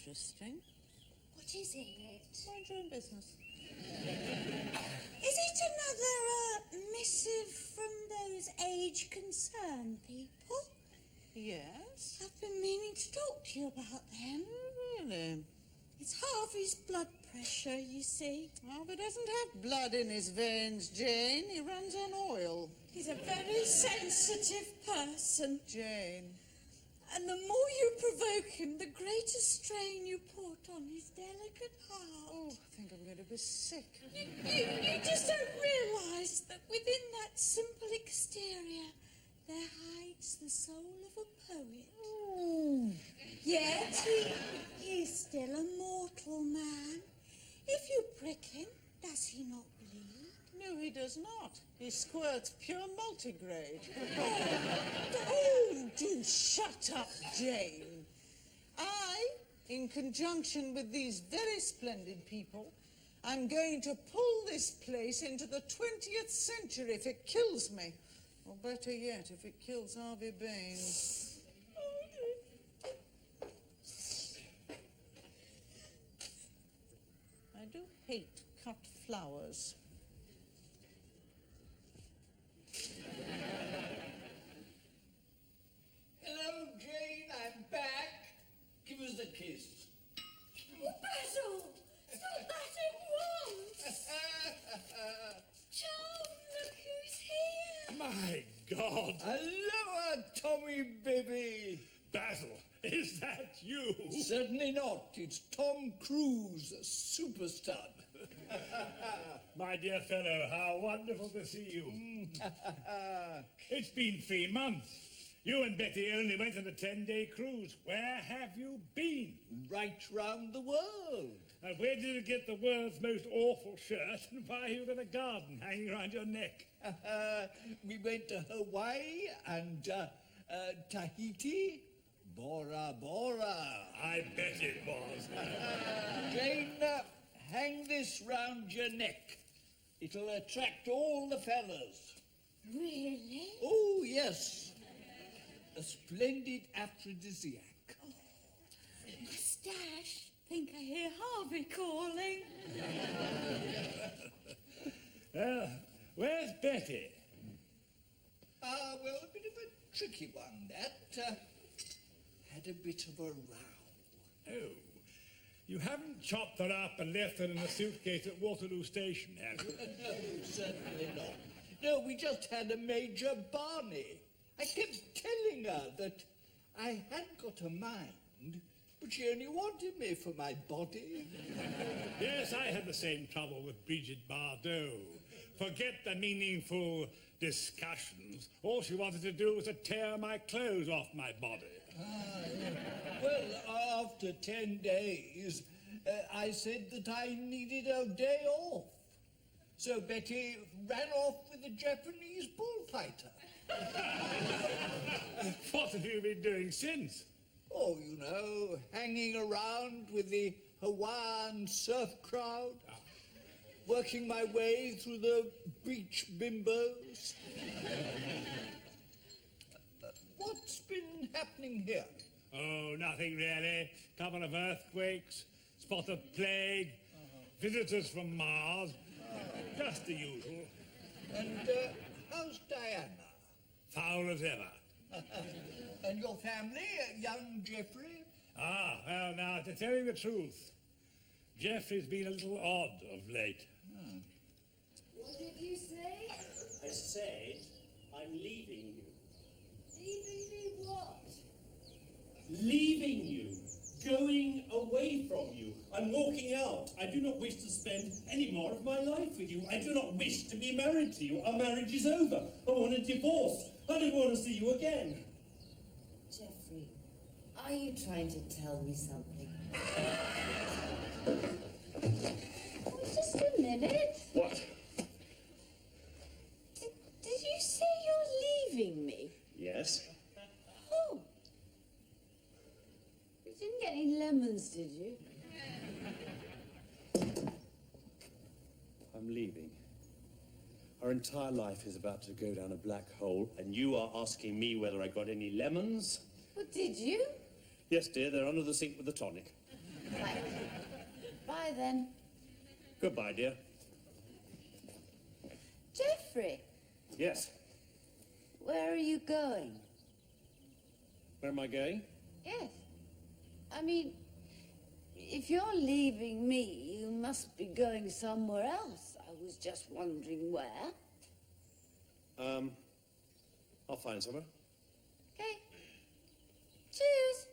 interesting. What is it? Mind your own business. Is it another missive from those age-concerned people? Yes? I've been meaning to talk to you about them. Really? It's Harvey's blood pressure, you see. Harvey doesn't have blood in his veins, Jane. He runs on oil. He's a very sensitive person. Jane. And the more you provoke him, the greater strain you put on his delicate heart. Oh, I think I'm going to be sick. You just don't realise that within that simple exterior there hides the soul of a poet. Yet he's still a mortal man. If you prick him, does he not bleed? No, he does not. He squirts pure multigrade. Oh, Do shut up, Jane. I, in conjunction with these very splendid people, I'm going to pull this place into the 20th century if it kills me. Or better yet, if it kills Harvey Baines. I do hate cut flowers. Hello, Jane, I'm back. Give us a kiss. Oh, Basil! Stop that at once! John, look who's here! My God! Hello, Tommy, baby. Basil, is that you? Certainly not. It's Tom Cruise, superstar. My dear fellow, how wonderful to see you. It's been 3 months. You and Betty only went on a 10-day cruise. Where have you been? Right round the world. And where did you get the world's most awful shirt? And why are you got a garden hanging around your neck? We went to Hawaii and Tahiti. Bora Bora. I bet it was. Jane, hang this round your neck. It'll attract all the fellas. Really? Oh, yes. A splendid aphrodisiac. Mustache. Think I hear Harvey calling. Where's Betty? Well, a bit of a tricky one, that. Had a bit of a row. Oh, you haven't chopped her up and left her in a suitcase at Waterloo Station, have you? No, certainly not. No, we just had a major barney. I kept telling her that I had got a mind, but she only wanted me for my body. Yes, I had the same trouble with Brigitte Bardot. Forget the meaningful discussions. All she wanted to do was to tear my clothes off my body. Well, after 10 days, I said that I needed a day off. So Betty ran off with a Japanese bullfighter. What have you been doing since? Oh, you know, hanging around with the Hawaiian surf crowd, working my way through the beach bimbos. What's been happening here? Oh, nothing really. Couple of earthquakes, spot of plague, visitors from Mars. Just the usual. And how's Diana? Foul as ever. And your family, young Geoffrey? Well, now, to tell you the truth, Geoffrey's been a little odd of late. What did you say? I said, I'm leaving you. Leaving me what? Leaving you. Going away from you. I'm walking out. I do not wish to spend any more of my life with you. I do not wish to be married to you. Our marriage is over. I want a divorce. I don't want to see you again. Geoffrey, are you trying to tell me something? Oh, just a minute. What? Did you say you're leaving me? Yes. Oh. You didn't get any lemons, did you? I'm leaving. Our entire life is about to go down a black hole, and you are asking me whether I got any lemons? Well, did you? Yes, dear, they're under the sink with the tonic. Right. Bye then. Goodbye, dear. Geoffrey, Yes. where are you going? Where am I going? Yes. I mean, if you're leaving me, you must be going somewhere else. I was just wondering where. I'll find somewhere. Okay. Cheers.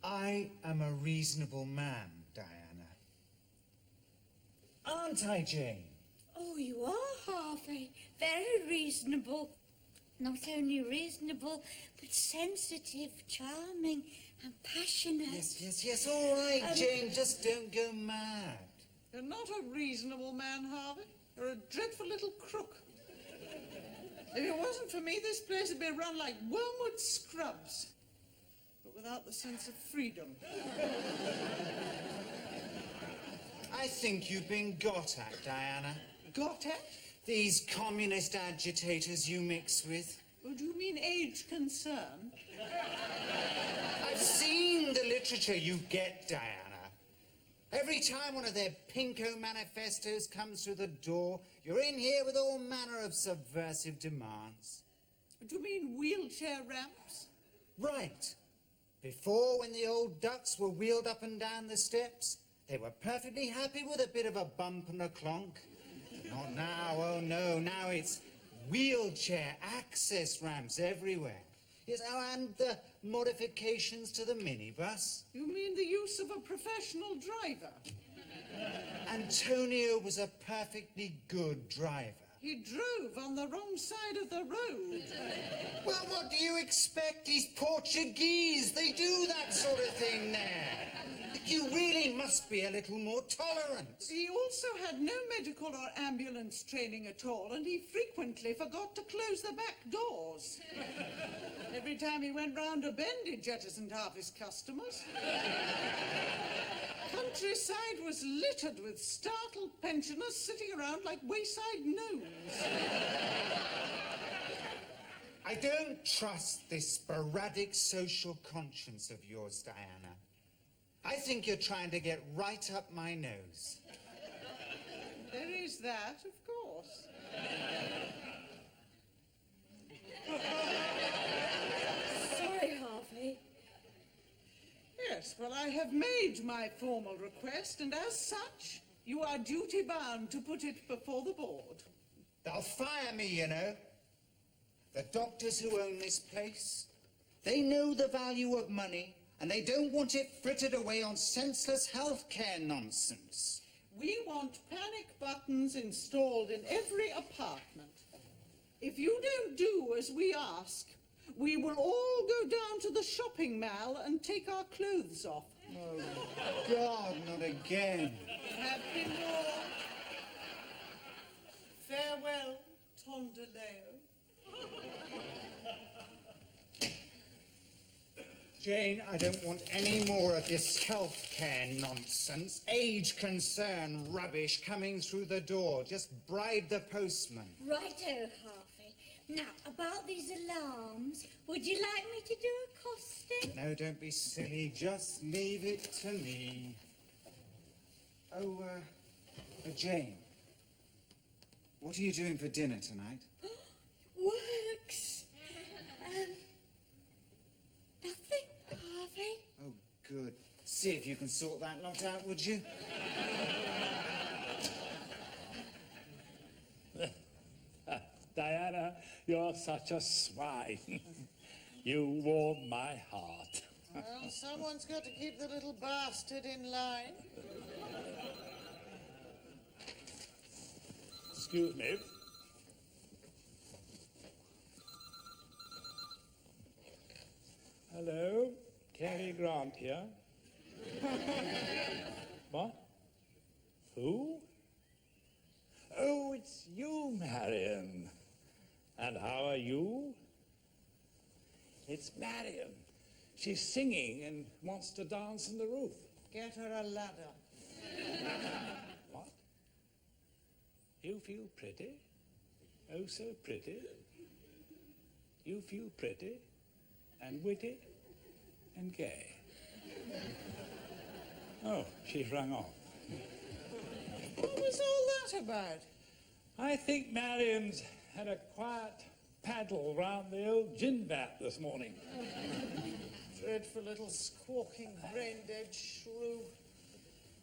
I am a reasonable man, Diana. Aren't I, Jane? Oh, you are, Harvey. Very reasonable. Not only reasonable, but sensitive, charming, and passionate. Yes, all right, Jane, just don't go mad. You're not a reasonable man, Harvey. You're a dreadful little crook. If it wasn't for me, this place would be run like Wormwood Scrubs, but without the sense of freedom. I think you've been got at, Diana. Got it? These communist agitators you mix with. Oh, do you mean age concern? I've seen the literature you get, Diana. Every time one of their pinko manifestos comes through the door, you're in here with all manner of subversive demands. Do you mean wheelchair ramps? Right. Before, when the old ducks were wheeled up and down the steps, they were perfectly happy with a bit of a bump and a clonk. Not now, oh no, now it's wheelchair access ramps everywhere. Yes, oh, and the modifications to the minibus. You mean the use of a professional driver? Antonio was a perfectly good driver. He drove on the wrong side of the road. Well, what do you expect? He's Portuguese. They do that sort of thing there. You really must be a little more tolerant. He also had no medical or ambulance training at all, and he frequently forgot to close the back doors. Every time he went round a bend, he jettisoned half his customers. Countryside was littered with startled pensioners sitting around like wayside gnomes. I don't trust this sporadic social conscience of yours, Diana. I think you're trying to get right up my nose. There is that, of course. Sorry, Harvey. Yes, well, I have made my formal request, and as such, you are duty-bound to put it before the board. They'll fire me, you know. The doctors who own this place, they know the value of money, and they don't want it frittered away on senseless healthcare nonsense. We want panic buttons installed in every apartment. If you don't do as we ask, we will all go down to the shopping mall and take our clothes off. Oh, God, not again. Happy Lord. Farewell, Tondaleo. Jane, I don't want any more of this healthcare nonsense, age concern rubbish coming through the door. Just bribe the postman. Righto, Harvey. Now, about these alarms, would you like me to do a costing? No, don't be silly. Just leave it to me. Oh, Jane, what are you doing for dinner tonight? Works. Nothing, Harvey. Oh, good. See if you can sort that lot out, would you? Diana, you're such a swine. You warm my heart. Well, someone's got to keep the little bastard in line. Excuse me. Hello? Cary Grant here. What? Who? Oh, it's you, Marion. And how are you? It's Marion. She's singing and wants to dance on the roof. Get her a ladder. What? You feel pretty? Oh, so pretty. You feel pretty and witty and gay. Oh, she's rung off. What was all that about? I think Marion's had a quiet paddle round the old gin vat this morning. Dreadful little squawking, brain-dead shrew.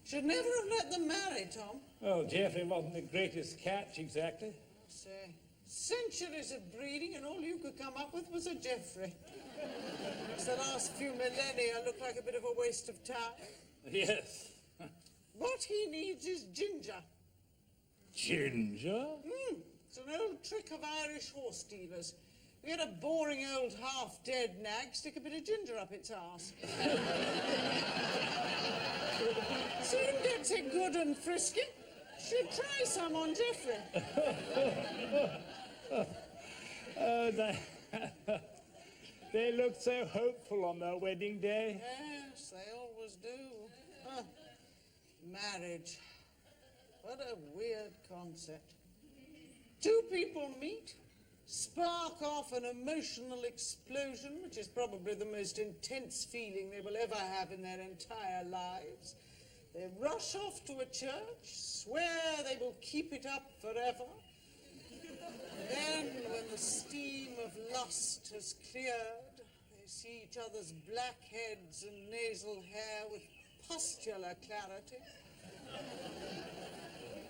Should never have let them marry, Tom. Well, Geoffrey wasn't the greatest catch, exactly. I say, centuries of breeding and all you could come up with was a Geoffrey. It's the last few millennia look like a bit of a waste of time. Yes. What he needs is ginger. Ginger? It's an old trick of Irish horse dealers. You get a boring old half-dead nag, stick a bit of ginger up its arse. Soon gets it good and frisky. Should try some on Geoffrey. They looked so hopeful on their wedding day. Yes, they always do. Huh. Marriage. What a weird concept. Two people meet, spark off an emotional explosion, which is probably the most intense feeling they will ever have in their entire lives. They rush off to a church, swear they will keep it up forever. Then, when the steam of lust has cleared, they see each other's black heads and nasal hair with pustular clarity.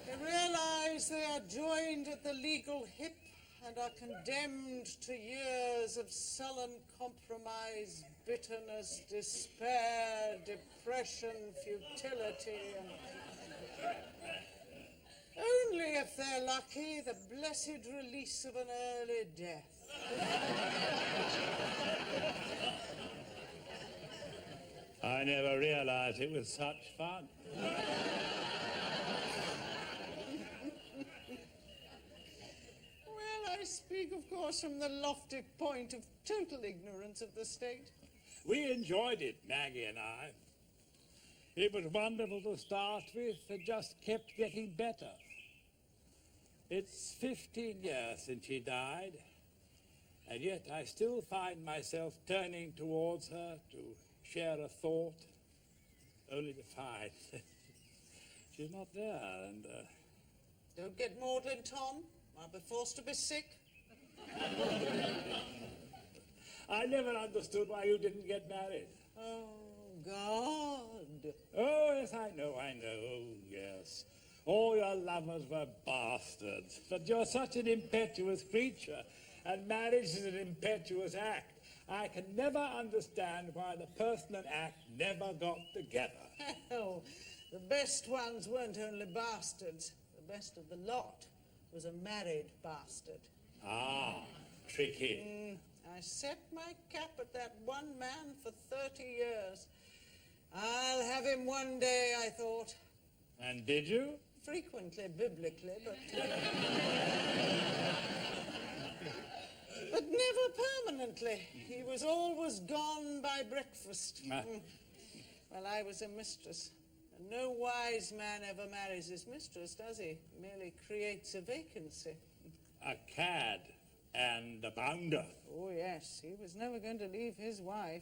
They realize they are joined at the legal hip and are condemned to years of sullen compromise, bitterness, despair, depression, futility, and only if they're lucky, the blessed release of an early death. I never realized it was such fun. Well, I speak, of course, from the lofty point of total ignorance of the state. We enjoyed it, Maggie and I. It was wonderful to start with. It just kept getting better. It's 15 years since she died, and yet I still find myself turning towards her to share a thought, only to find she's not there, and... Don't get maudlin, Tom. I'll be forced to be sick. I never understood why you didn't get married. Oh, God. Oh, yes, I know, oh, yes. All your lovers were bastards, but you're such an impetuous creature, and marriage is an impetuous act. I can never understand why the person and act never got together. Oh, the best ones weren't only bastards. The best of the lot was a married bastard. Ah, tricky. I set my cap at that one man for 30 years. I'll have him one day, I thought. And did you? Frequently, biblically, but never permanently. He was always gone by breakfast. Well, I was a mistress. And no wise man ever marries his mistress, does he? Merely creates a vacancy. A cad and a bounder. Oh, yes. He was never going to leave his wife.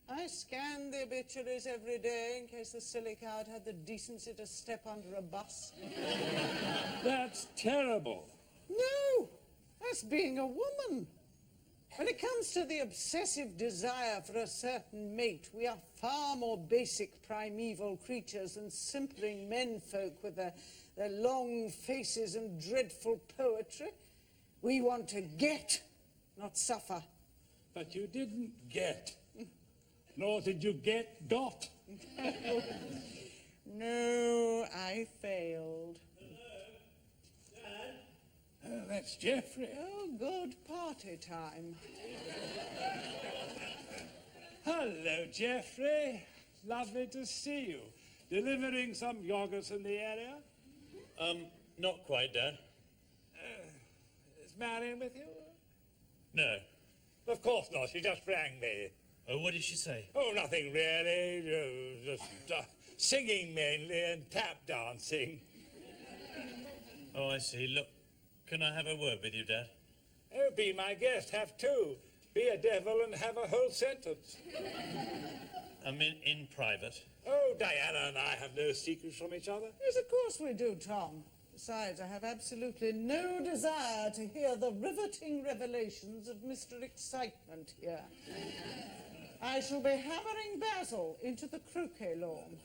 I scanned the obituaries every day in case the silly coward had the decency to step under a bus. That's terrible. No, that's being a woman. When it comes to the obsessive desire for a certain mate, we are far more basic primeval creatures than simpering menfolk with their long faces and dreadful poetry. We want to get, not suffer. But you didn't get. Nor did you get dot. No, I failed. Oh, that's Geoffrey. Oh, good party time. Hello, Geoffrey. Lovely to see you. Delivering some yogurts in the area? Not quite, Dad. Is Marion with you? No. Of course not. She just rang me. Oh, what did she say? Oh, nothing really. Just singing mainly and tap dancing. Oh, I see. Look, can I have a word with you, Dad? Oh, be my guest. Have two. Be a devil and have a whole sentence. I'm in private. Oh, Diana and I have no secrets from each other. Yes, of course we do, Tom. Besides, I have absolutely no desire to hear the riveting revelations of Mr. Excitement here. I shall be hammering Basil into the croquet lawn.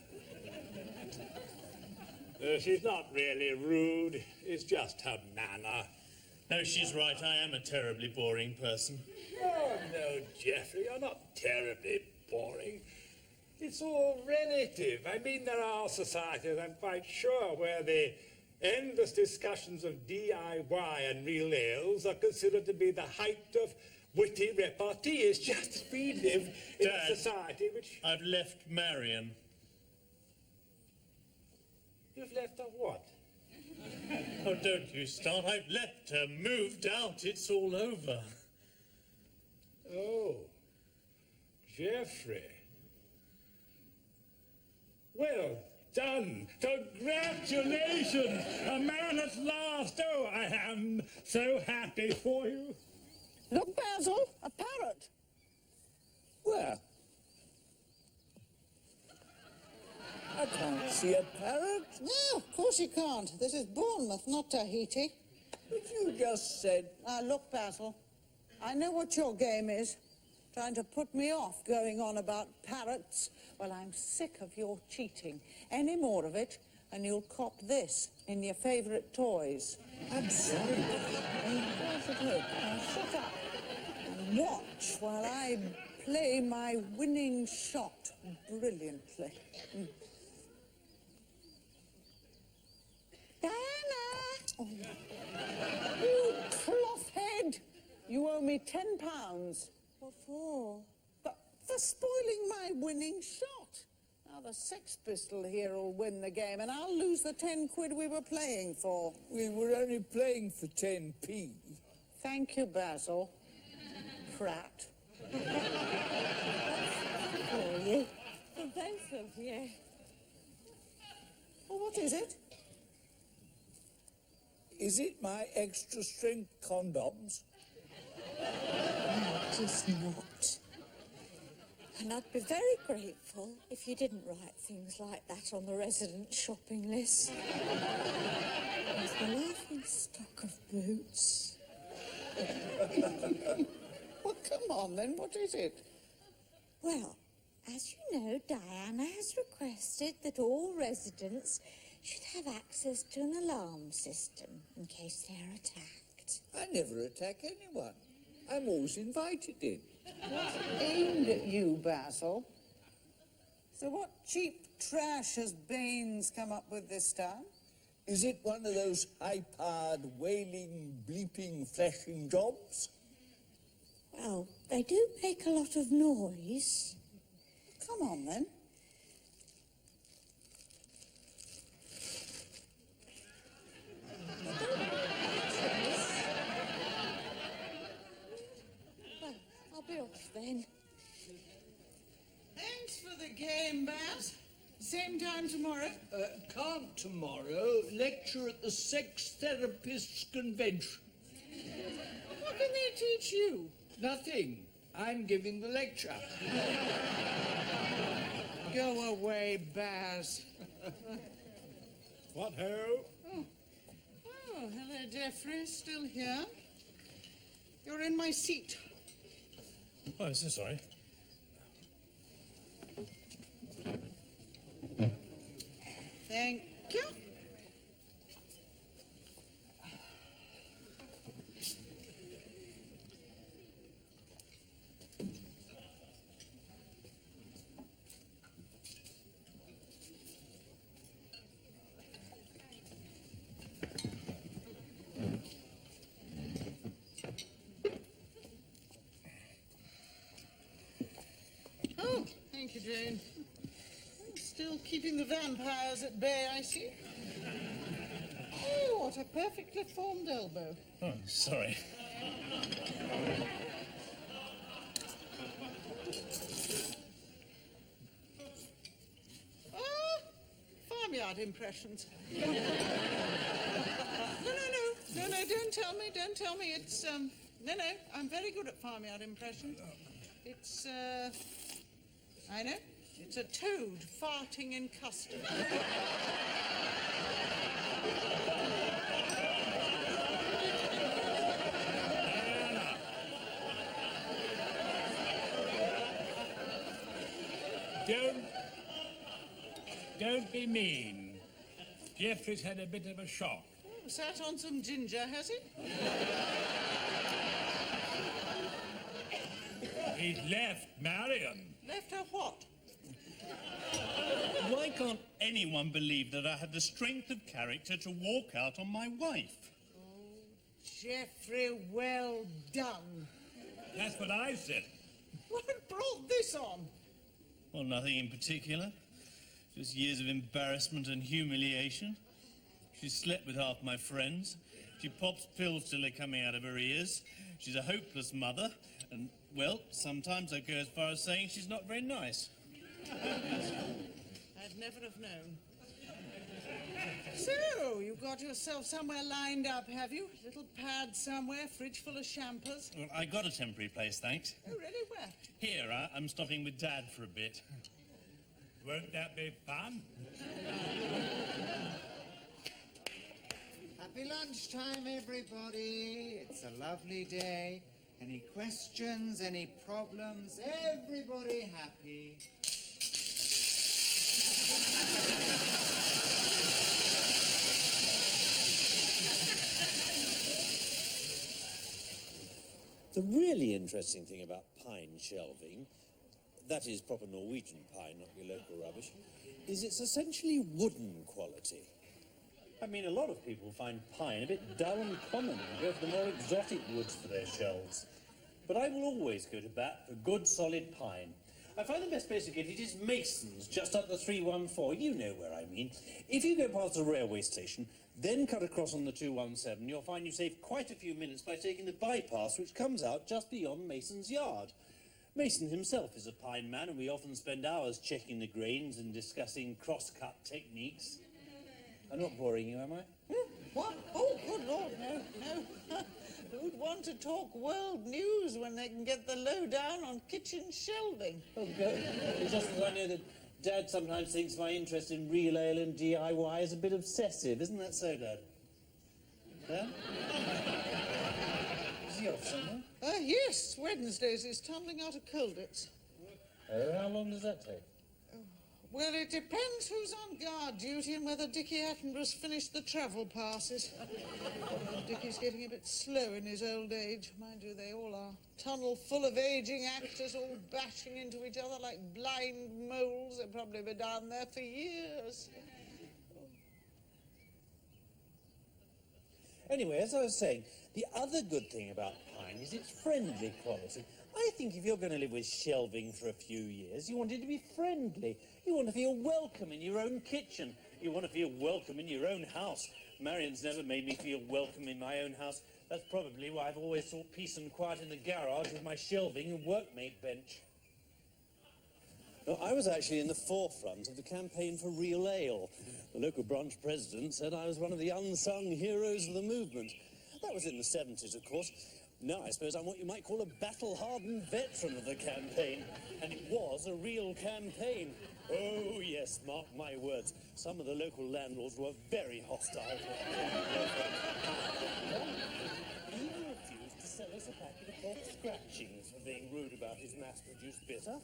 She's not really rude. It's just her manner. No, she's right. I am a terribly boring person. Oh, no, Geoffrey, you're not terribly boring. It's all relative. I mean, there are societies, I'm quite sure, where the endless discussions of DIY and real ales are considered to be the height of witty repartee. It's just we live in Dad, a society which... I've left Marion. You've left her what? Oh, don't you start. I've left her, moved out. It's all over. Oh, Geoffrey. Well done. Congratulations. A man at last. Oh, I am so happy for you. Look, Basil, a parrot. Where? I can't see a parrot. No, of course you can't. This is Bournemouth, not Tahiti. But you just said... Now, look, Basil, I know what your game is. Trying to put me off going on about parrots. Well, I'm sick of your cheating. Any more of it, and you'll cop this in your favourite toys. I'm sorry. Now, shut up and watch while I play my winning shot brilliantly. Diana! Oh. You cloth head! You owe me £10. What for? For spoiling my winning shot. Now the Sex Pistol here will win the game, and I'll lose the 10 quid we were playing for. We were only playing for 10p. Thank you, Basil. Prat. For you. For both of you. Well, what is it? Is it my extra strength condoms? No, it is not. And I'd be very grateful if you didn't write things like that on the resident shopping list. There's the laughing stock of boots. Well, come on then, what is it? Well, as you know, Diana has requested that all residents should have access to an alarm system in case they're attacked. I never attack anyone. I'm always invited in. Aimed at you, Basil. So what cheap trash has Baines come up with this time? Is it one of those high-powered, wailing, bleeping, flashing jobs? Well, they do make a lot of noise. Come on then. Well, I'll be off then. Thanks for the game, Baz. Same time tomorrow. Can't tomorrow. Lecture at the Sex Therapists Convention. What can they teach you? Nothing. I'm giving the lecture. Go away, Baz. What ho? Oh, hello, Geoffrey. Still here? You're in my seat. Oh, I'm so sorry. Thank you. Thank you, Jane. Still keeping the vampires at bay, I see. Oh, what a perfectly formed elbow. Oh, sorry. Ah, farmyard impressions. No, don't tell me. It's, no, I'm very good at farmyard impressions. It's, I know, it's a toad farting in custard. Don't be mean. Geoffrey's had a bit of a shock. Oh, sat on some ginger, has he? He's left Marion. Left her what? Why can't anyone believe that I had the strength of character to walk out on my wife? Geoffrey, well done. That's what I said. What brought this on? Well, nothing in particular. Just years of embarrassment and humiliation. She's slept with half my friends. She pops pills till they're coming out of her ears. She's a hopeless mother. And, well, sometimes I go as far as saying she's not very nice. I'd never have known. So, you've got yourself somewhere lined up, have you? Little pad somewhere, fridge full of champers? Well, I got a temporary place, thanks. Oh, really? Where? Here, I'm stopping with Dad for a bit. Won't that be fun? Happy lunchtime, everybody. It's a lovely day. Any questions, any problems? Everybody happy. The really interesting thing about pine shelving, that is proper Norwegian pine, not your local rubbish, is it's essentially wooden quality. I mean, a lot of people find pine a bit dull and common and go for the more exotic woods for their shelves. But I will always go to bat for good, solid pine. I find the best place to get it is Mason's, just up the 314. You know where I mean. If you go past the railway station, then cut across on the 217, you'll find you save quite a few minutes by taking the bypass, which comes out just beyond Mason's yard. Mason himself is a pine man, and we often spend hours checking the grains and discussing cross-cut techniques. I'm not boring you, am I? What? Oh, good Lord, no. Who'd want to talk world news when they can get the lowdown on kitchen shelving? Oh, good. It's just that I know that Dad sometimes thinks my interest in real ale and DIY is a bit obsessive. Isn't that so, Dad? Dad? Is he off somewhere? Yes, Wednesdays. He's tumbling out of Colditz. Oh, how long does that take? Well, it depends who's on guard duty and whether Dickie Attenborough's finished the travel passes. Dickie's getting a bit slow in his old age. Mind you, they all are. Tunnel full of ageing actors all bashing into each other like blind moles. They'll probably be down there for years. Anyway, as I was saying, the other good thing about pine is its friendly quality. I think if you're going to live with shelving for a few years, you want it to be friendly. You want to feel welcome in your own kitchen. You want to feel welcome in your own house. Marion's never made me feel welcome in my own house. That's probably why I've always sought peace and quiet in the garage with my shelving and workmate bench. No, I was actually in the forefront of the campaign for real ale. The local branch president said I was one of the unsung heroes of the movement. That was in the 70s, of course. Now I suppose I'm what you might call a battle-hardened veteran of the campaign. And it was a real campaign. Oh, yes, mark my words. Some of the local landlords were very hostile. He even refused to sell us a packet of pork scratchings for being rude about his mass-produced bitter.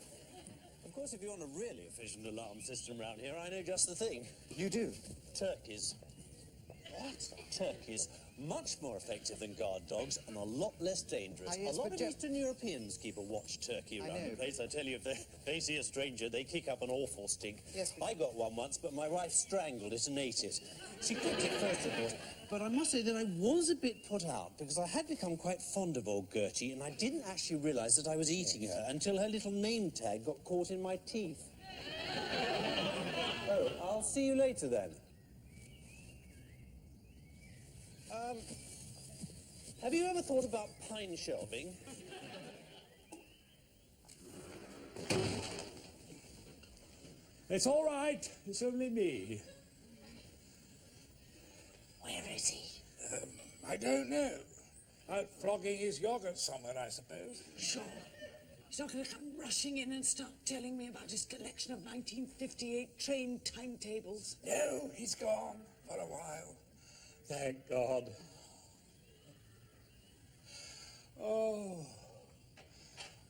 Of course, if you want a really efficient alarm system around here, I know just the thing. You do. Turkeys. What? Turkeys. Much more effective than guard dogs and a lot less dangerous. Ah, yes, a lot but of Eastern Europeans keep a watch turkey I around know. the place. I tell you, if they see a stranger, they kick up an awful stink. Yes, but- I got one once, but my wife strangled it and ate it. She cooked it first, of course. But I must say that I was a bit put out because I had become quite fond of old Gertie and I didn't actually realise that I was eating her until her little name tag got caught in my teeth. Oh, I'll see you later then. Have you ever thought about pine shelving? It's all right. It's only me. Where is he? I don't know. Out flogging his yogurt somewhere, I suppose. Sure. He's not going to come rushing in and start telling me about his collection of 1958 train timetables. No, he's gone for a while. Thank God. Oh,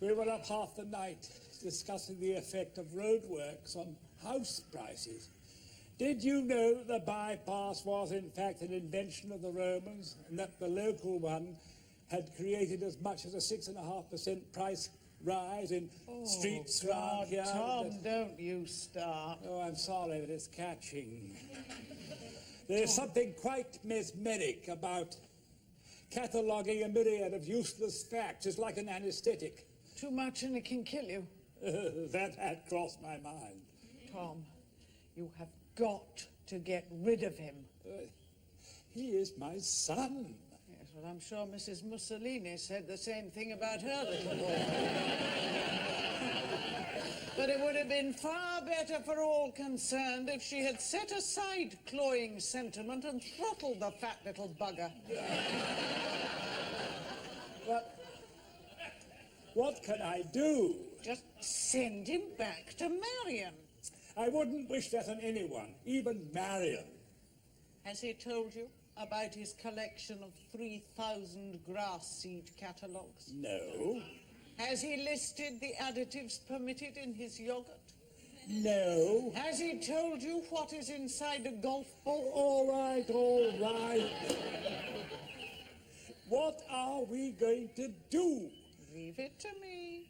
we were up half the night discussing the effect of roadworks on house prices. Did you know that the bypass was in fact an invention of the Romans and that the local one had created as much as a 6.5% price rise in streets around here? Tom, don't you start. Oh, I'm sorry, but it's catching. There's something quite mesmeric about cataloguing a myriad of useless facts. It's like an anesthetic. Too much and it can kill you. That had crossed my mind. Tom, you have got to get rid of him. He is my son. Yes, well, I'm sure Mrs. Mussolini said the same thing about her little boy. But it would have been far better for all concerned if she had set aside cloying sentiment and throttled the fat little bugger. What can I do? Just send him back to Marion. I wouldn't wish that on anyone, even Marion. Has he told you about his collection of 3,000 grass seed catalogues? No. Has he listed the additives permitted in his yogurt? No. Has he told you what is inside a golf ball? All right, all right. What are we going to do? Leave it to me.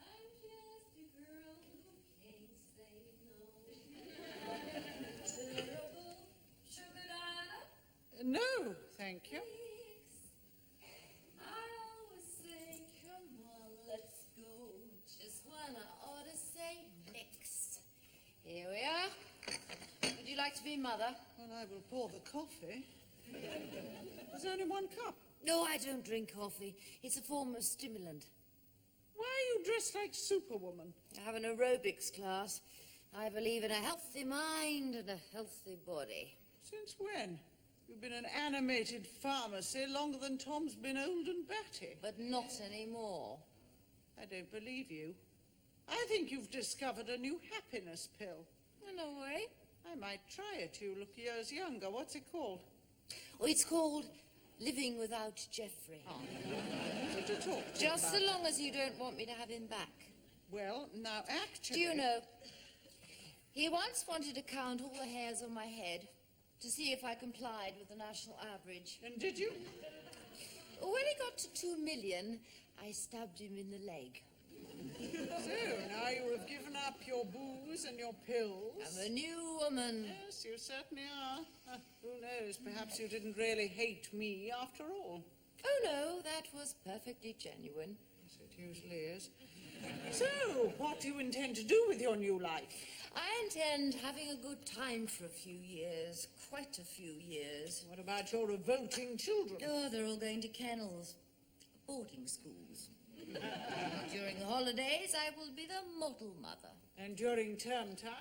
I'm just a girl who can't say no. Terrible sugar No, thank you. I always say, come on, let's go. Just when I ought to say next. Here we are. Would you like to be mother? Well, I will pour the coffee. There's only one cup. No, I don't drink coffee. It's a form of stimulant. Why are you dressed like Superwoman? I have an aerobics class. I believe in a healthy mind and a healthy body. Since when? You've been an animated pharmacy longer than Tom's been old and batty. But not anymore. I don't believe you. I think you've discovered a new happiness pill. Oh, no worry. I might try it. You look years younger. What's it called? Oh, it's called Living Without Geoffrey. What to talk to Just about? so long as you don't want me to have him back. Well, now actually... Do you know, he once wanted to count all the hairs on my head to see if I complied with the national average. And did you? When he got to 2 million, I stabbed him in the leg. So, now you have given up your booze and your pills. I'm a new woman. Yes, you certainly are. Who knows, perhaps you didn't really hate me after all. Oh, no, that was perfectly genuine. Yes, it usually is. So, what do you intend to do with your new life? I intend having a good time for a few years, quite a few years. What about your revolting children? Oh, they're all going to kennels, boarding schools. During the holidays, I will be the model mother. And during term time?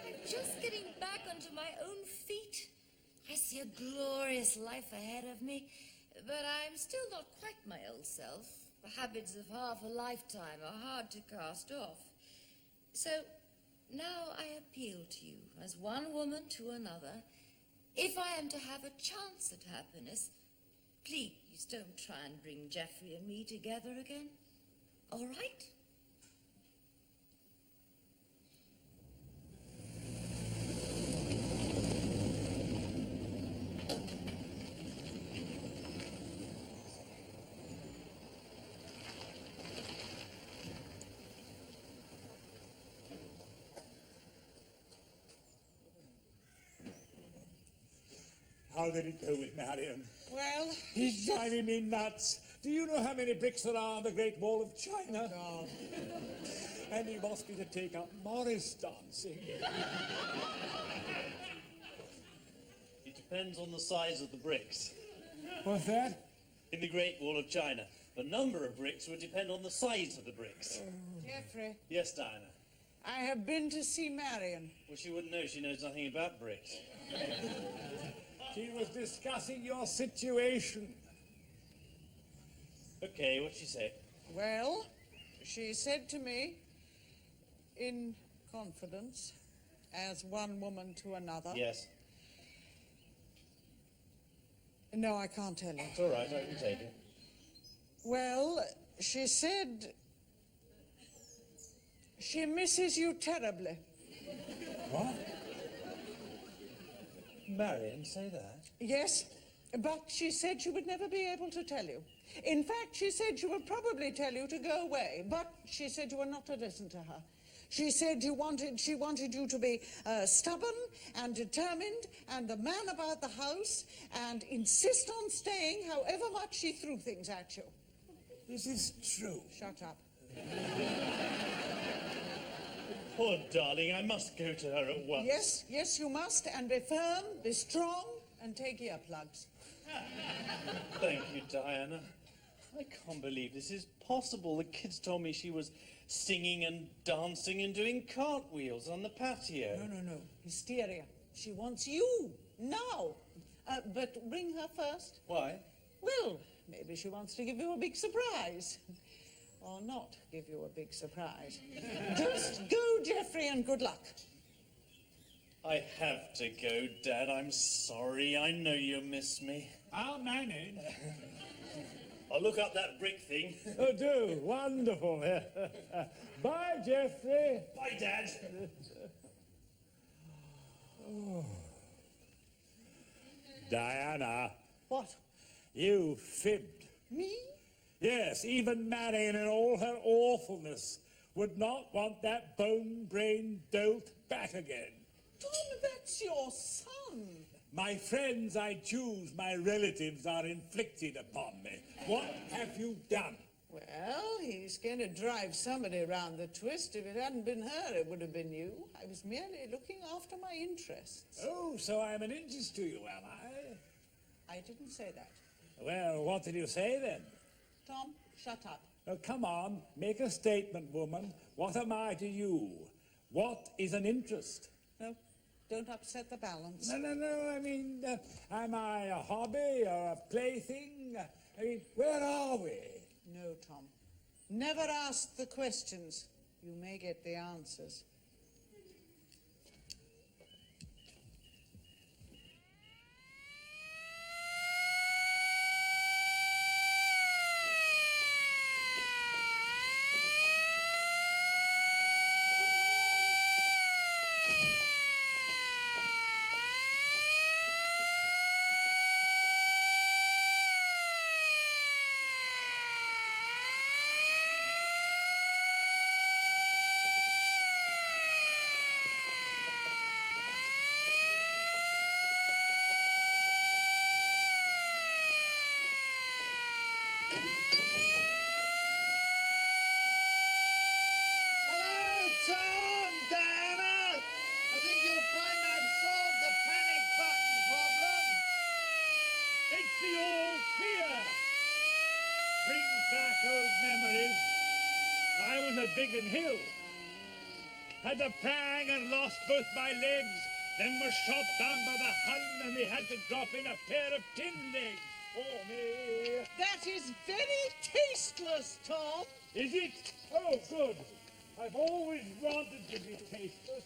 I'm just getting back onto my own feet. I see a glorious life ahead of me, but I'm still not quite my old self. The habits of half a lifetime are hard to cast off. So now I appeal to you, as one woman to another. If I am to have a chance at happiness, please don't try and bring Geoffrey and me together again. All right? How did it go with Marion? Well, He's driving me nuts. Do you know how many bricks there are on the Great Wall of China? God. And he wants me to take up Morris dancing. It depends on the size of the bricks. What's that? In the Great Wall of China, the number of bricks would depend on the size of the bricks. Geoffrey, Yes, Diana. I have been to see Marion. Well, she wouldn't know. She knows nothing about bricks. She was discussing your situation. Okay, what'd she say? Well, she said to me, in confidence, as one woman to another. Yes. No, I can't tell you. It's all right, I can take it. Well, she said she misses you terribly. What? Marion, say that? Yes, but she said she would never be able to tell you. In fact, she said she would probably tell you to go away, but she said you were not to listen to her. She said she wanted you to be stubborn and determined and the man about the house and insist on staying however much she threw things at you. This is true. Shut up. Poor darling, I must go to her at once. Yes, yes, you must, and be firm, be strong, and take earplugs. Thank you, Diana. I can't believe this is possible. The kids told me she was singing and dancing and doing cartwheels on the patio. No. Hysteria. She wants you, now. But ring her first. Why? Well, maybe she wants to give you a big surprise. Or not give you a big surprise. Just go, Geoffrey, and good luck. I have to go, Dad. I'm sorry. I know you miss me. I'll manage. I'll look up that brick thing. Oh, do. Wonderful. Bye, Geoffrey. Bye, Dad. Diana, What? you fibbed. Me? Yes, even Marion in all her awfulness would not want that bone-brained dolt back again. Tom, that's your son. My friends I choose, my relatives are inflicted upon me. What have you done? Well, he's going to drive somebody round the twist. If it hadn't been her, it would have been you. I was merely looking after my interests. Oh, so I'm an interest to you, am I? I didn't say that. Well, what did you say then? Tom, shut up. Oh, come on, make a statement, woman. What am I to you? What is an interest? No, don't upset the balance. No, I mean, am I a hobby or a plaything? I mean, where are we? No, Tom. Never ask the questions. You may get the answers. Biggin Hill. Had the prang and lost both my legs, then was shot down by the Hun and they had to drop in a pair of tin legs for me. That is very tasteless, Tom. Is it? Oh, good. I've always wanted to be tasteless.